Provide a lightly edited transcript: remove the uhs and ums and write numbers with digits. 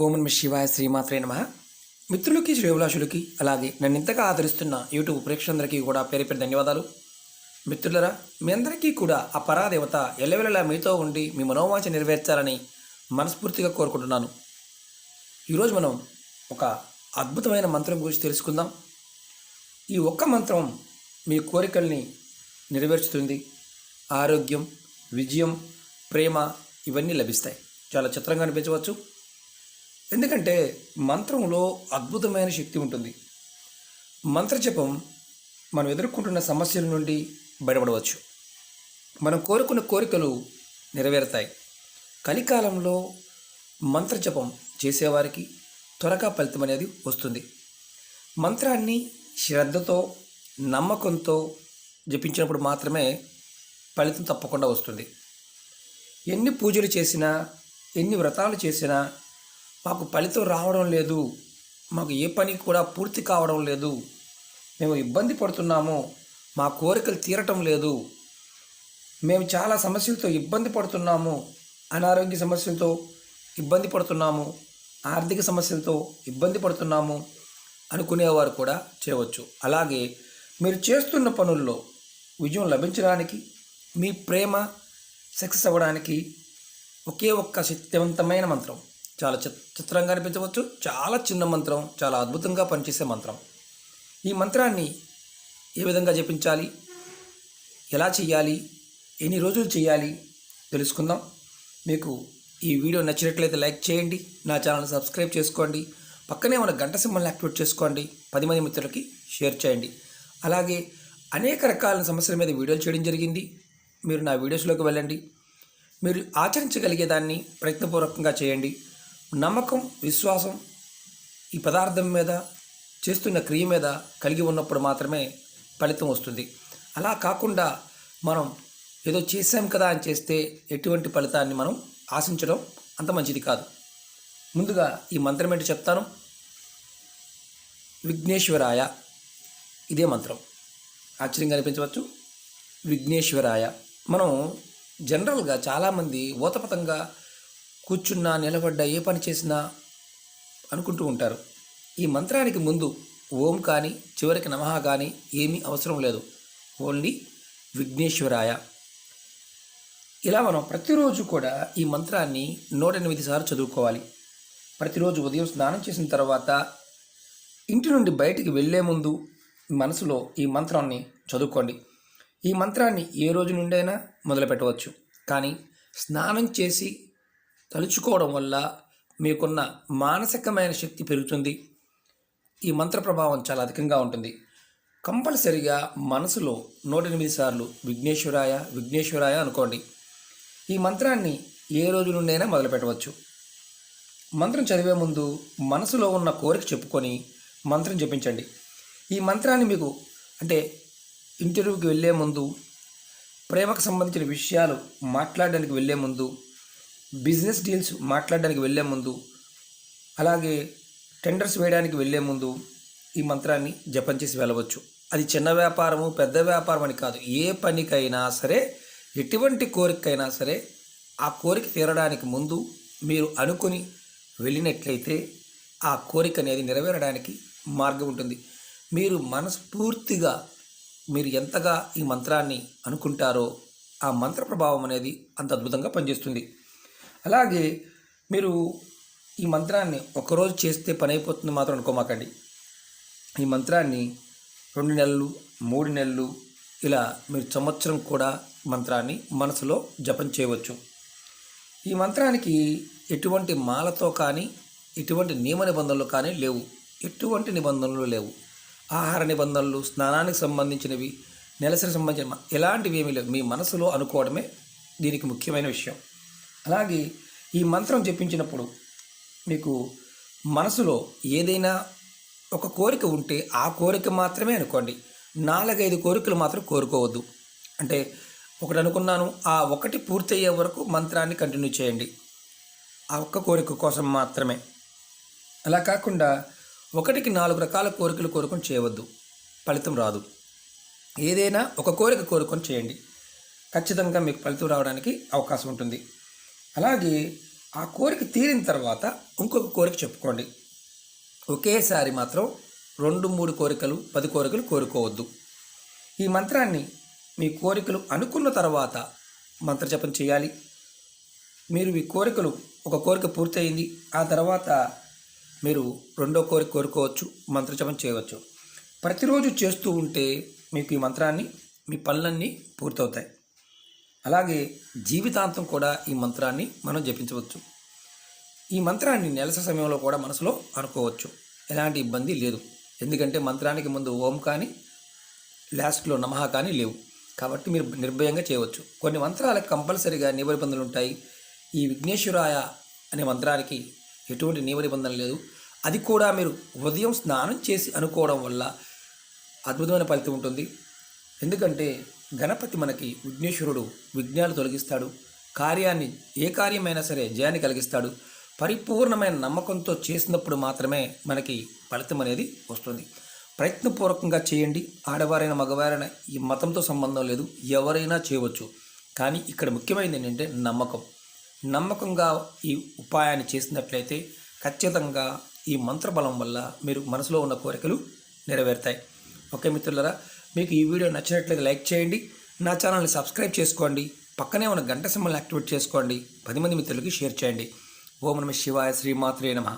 ఓం నమః శివాయ శ్రీమాత్రే నమః. మిత్రులకి శ్రేయోభిలాషులకి అలాగే నన్ను ఇంతగా ఆదరిస్తున్న యూట్యూబ్ ప్రేక్షకులందరికీ కూడా పేరు పేరు ధన్యవాదాలు. మిత్రులరా, మీ అందరికీ కూడా ఆ పరాదేవత ఎల్లవెల్లలా మీతో ఉండి మీ మనోవాంఛ నెరవేర్చాలని మనస్ఫూర్తిగా కోరుకుంటున్నాను. ఈరోజు మనం ఒక అద్భుతమైన మంత్రం గురించి తెలుసుకుందాం. ఈ ఒక్క మంత్రం మీ కోరికల్ని నెరవేర్చుతుంది. ఆరోగ్యం, విజయం, ప్రేమ ఇవన్నీ లభిస్తాయి. చాలా చిత్రంగా అనిపించవచ్చు, ఎందుకంటే మంత్రంలో అద్భుతమైన శక్తి ఉంటుంది. మంత్రజపం మనం ఎదుర్కొంటున్న సమస్యల నుండి బయటపడవచ్చు. మనం కోరుకున్న కోరికలు నెరవేరుతాయి. కలికాలంలో మంత్రజపం చేసేవారికి త్వరగా ఫలితం అనేది వస్తుంది. మంత్రాన్ని శ్రద్ధతో, నమ్మకంతో జపించినప్పుడు మాత్రమే ఫలితం తప్పకుండా వస్తుంది. ఎన్ని పూజలు చేసినా, ఎన్ని వ్రతాలు చేసినా మాకు ఫలితం రావడం లేదు, మాకు ఏ పని కూడా పూర్తి కావడం లేదు, మేము ఇబ్బంది పడుతున్నాము, మా కోరికలు తీరటం లేదు, మేము చాలా సమస్యలతో ఇబ్బంది పడుతున్నాము, అనారోగ్య సమస్యలతో ఇబ్బంది పడుతున్నాము, ఆర్థిక సమస్యలతో ఇబ్బంది పడుతున్నాము అనుకునేవారు కూడా చేయవచ్చు. అలాగే మీరు చేస్తున్న పనుల్లో విజయం లభించడానికి, మీ ప్రేమ సక్సెస్ అవ్వడానికి ఒకే ఒక్క శక్తివంతమైన మంత్రం, చాలా చిత్రంగా అనిపించవచ్చు, చాలా చిన్న మంత్రం, చాలా అద్భుతంగా పనిచేసే మంత్రం. ఈ మంత్రాన్ని ఏ విధంగా జపించాలి, ఎలా చేయాలి, ఎన్ని రోజులు చేయాలి తెలుసుకుందాం. మీకు ఈ వీడియో నచ్చినట్లయితే లైక్ చేయండి, నా ఛానల్ని సబ్స్క్రైబ్ చేసుకోండి, పక్కనే ఉన్న గంట సింబల్ని యాక్టివేట్ చేసుకోండి, 10 మంది మిత్రులకి షేర్ చేయండి. అలాగే అనేక రకాల సమస్యల మీద వీడియోలు చేయడం జరిగింది. మీరు నా వీడియోస్లోకి వెళ్ళండి, మీరు ఆచరించగలిగేదాన్ని ప్రయత్నపూర్వకంగా చేయండి. నమ్మకం, విశ్వాసం ఈ పదార్థం మీద, చేస్తున్న క్రియ మీద కలిగి ఉన్నప్పుడు మాత్రమే ఫలితం వస్తుంది. అలా కాకుండా మనం ఏదో చేసాం కదా అని చేస్తే ఎటువంటి ఫలితాన్ని మనం ఆశించడం అంత మంచిది కాదు. ముందుగా ఈ మంత్రం ఏంటో చెప్తాను. విఘ్నేశ్వరాయ, ఇదే మంత్రం. ఆశ్చర్యంగా అనిపించవచ్చు, విఘ్నేశ్వరాయ. మనం జనరల్గా చాలామంది ఊతపతంగా కూర్చున్నా, నిలబడ్డా, ఏ పని చేసినా అనుకుంటూ ఉంటారు. ఈ మంత్రానికి ముందు ఓం కానీ చివరికి నమః కానీ ఏమీ అవసరం లేదు. ఓన్లీ విఘ్నేశ్వరాయ. ఇలా మనం ప్రతిరోజు కూడా ఈ మంత్రాన్ని 108 సార్లు చదువుకోవాలి. ప్రతిరోజు ఉదయం స్నానం చేసిన తర్వాత ఇంటి నుండి బయటికి వెళ్ళే ముందు మనసులో ఈ మంత్రాన్ని చదువుకోండి. ఈ మంత్రాన్ని ఏ రోజు నుండైనా మొదలుపెట్టవచ్చు, కానీ స్నానం చేసి తలుచుకోవడం వల్ల మీకున్న మానసికమైన శక్తి పెరుగుతుంది. ఈ మంత్ర ప్రభావం చాలా అధికంగా ఉంటుంది. కంపల్సరిగా మనసులో 108 సార్లు విఘ్నేశ్వరాయ విఘ్నేశ్వరాయ అనుకోండి. ఈ మంత్రాన్ని ఏ రోజు నుండైనా మొదలుపెట్టవచ్చు. మంత్రం చదివే ముందు మనసులో ఉన్న కోరిక చెప్పుకొని మంత్రం జపించండి. ఈ మంత్రాన్ని మీకు ఇంటర్వ్యూకి వెళ్ళే ముందు, ప్రేమకు సంబంధించిన విషయాలు మాట్లాడడానికి వెళ్ళే ముందు, బిజినెస్ డీల్స్ మాట్లాడడానికి వెళ్ళే ముందు, అలాగే టెండర్స్ వేయడానికి వెళ్ళే ముందు ఈ మంత్రాన్ని జపం చేసి వెళ్ళవచ్చు. అది చిన్న వ్యాపారము, పెద్ద వ్యాపారం అని కాదు, ఏ పనికైనా సరే, ఎటువంటి కోరికైనా సరే, ఆ కోరిక తీరడానికి ముందు మీరు అనుకుని వెళ్ళినట్లయితే ఆ కోరిక అనేది నెరవేరడానికి మార్గం ఉంటుంది. మీరు మనస్ఫూర్తిగా మీరు ఎంతగా ఈ మంత్రాన్ని అనుకుంటారో ఆ మంత్ర ప్రభావం అనేది అంత అద్భుతంగా పనిచేస్తుంది. అలాగే మీరు ఈ మంత్రాన్ని ఒకరోజు చేస్తే పని అయిపోతుంది మాత్రం అనుకోమాకండి. ఈ మంత్రాన్ని 2 నెలలు, 3 నెలలు, ఇలా మీరు సంవత్సరం కూడా మంత్రాన్ని మనసులో జపం చేయవచ్చు. ఈ మంత్రానికి ఎటువంటి మాలతో కానీ, ఎటువంటి నియమ నిబంధనలు కానీ లేవు. ఎటువంటి నిబంధనలు లేవు. ఆహార నిబంధనలు, స్నానానికి సంబంధించినవి, నెలసరి సంబంధించిన ఎలాంటివి ఏమీ లేవు. మీ మనసులో అనుకోవడమే దీనికి ముఖ్యమైన విషయం. అలాగే ఈ మంత్రం జపించినప్పుడు మీకు మనసులో ఏదైనా ఒక కోరిక ఉంటే ఆ కోరిక మాత్రమే అనుకోండి. 4-5 కోరికలు మాత్రం కోరుకోవద్దు. ఒకటి అనుకున్నాను, ఆ ఒకటి పూర్తయ్యే వరకు మంత్రాన్ని కంటిన్యూ చేయండి. ఆ ఒక్క కోరిక కోసం మాత్రమే. అలా కాకుండా 1కి 4 రకాల కోరికలు కోరుకొని చేయవద్దు, ఫలితం రాదు. ఏదైనా ఒక కోరిక కోరుకొని చేయండి, ఖచ్చితంగా మీకు ఫలితం రావడానికి అవకాశం ఉంటుంది. అలాగే ఆ కోరిక తీరిన తర్వాత ఇంకొక కోరిక చెప్పుకోండి. ఒకేసారి మాత్రం 2-3 కోరికలు 10 కోరికలు కోరుకోవద్దు. ఈ మంత్రాన్ని మీ కోరికలు అనుకున్న తర్వాత మంత్రజపం చేయాలి. మీరు మీ కోరికలు ఒక కోరిక పూర్తయింది, ఆ తర్వాత మీరు రెండో కోరిక కోరుకోవచ్చు, మంత్రజపం చేయవచ్చు. ప్రతిరోజు చేస్తూ ఉంటే మీకు ఈ మంత్రాన్ని మీ పనులన్నీ పూర్తవుతాయి. అలాగే జీవితాంతం కూడా ఈ మంత్రాన్ని మనం జపించవచ్చు. ఈ మంత్రాన్ని నెలస సమయంలో కూడా మనసులో అనుకోవచ్చు. ఎలాంటి ఇబ్బంది లేదు. ఎందుకంటే మంత్రానికి ముందు ఓం కానీ లాస్ట్లో నమః కానీ లేవు. కాబట్టి మీరు నిర్భయంగా చేయవచ్చు. కొన్ని మంత్రాలకు కంపల్సరీగా నియమ నిబంధనలు ఉంటాయి. ఈ విఘ్నేశ్వరాయ అనే మంత్రానికి ఎటువంటి నియమ నిబంధన లేదు. అది కూడా మీరు ఉదయం స్నానం చేసి అనుకోవడం వల్ల అద్భుతమైన ఫలితం ఉంటుంది. ఎందుకంటే గణపతి మనకి విఘ్నేశ్వరుడు విఘ్నాలు తొలగిస్తాడు. కార్యాన్ని ఏ కార్యమైనా సరే జయాన్ని కలిగిస్తాడు. పరిపూర్ణమైన నమ్మకంతో చేసినప్పుడు మాత్రమే మనకి ఫలితం అనేది వస్తుంది. ప్రయత్నపూర్వకంగా చేయండి. ఆడవారైనా మగవారైనా ఈ మతంతో సంబంధం లేదు, ఎవరైనా చేయవచ్చు. కానీ ఇక్కడ ముఖ్యమైనది ఏంటంటే నమ్మకంగా ఈ ఉపాయాన్ని చేసినట్లయితే ఖచ్చితంగా ఈ మంత్రబలం వల్ల మీరు మనసులో ఉన్న కోరికలు నెరవేరుతాయి. ఓకే మిత్రులారా, మీకు ఈ వీడియో నచ్చినట్లయితే లైక్ చేయండి, నా ఛానల్ని సబ్స్క్రైబ్ చేసుకోండి, పక్కనే ఉన్న గంట సింబల్ని యాక్టివేట్ చేసుకోండి, 10 మంది మిత్రులకి షేర్ చేయండి. ఓం నమః శివాయ, శ్రీమాత్రే నమః.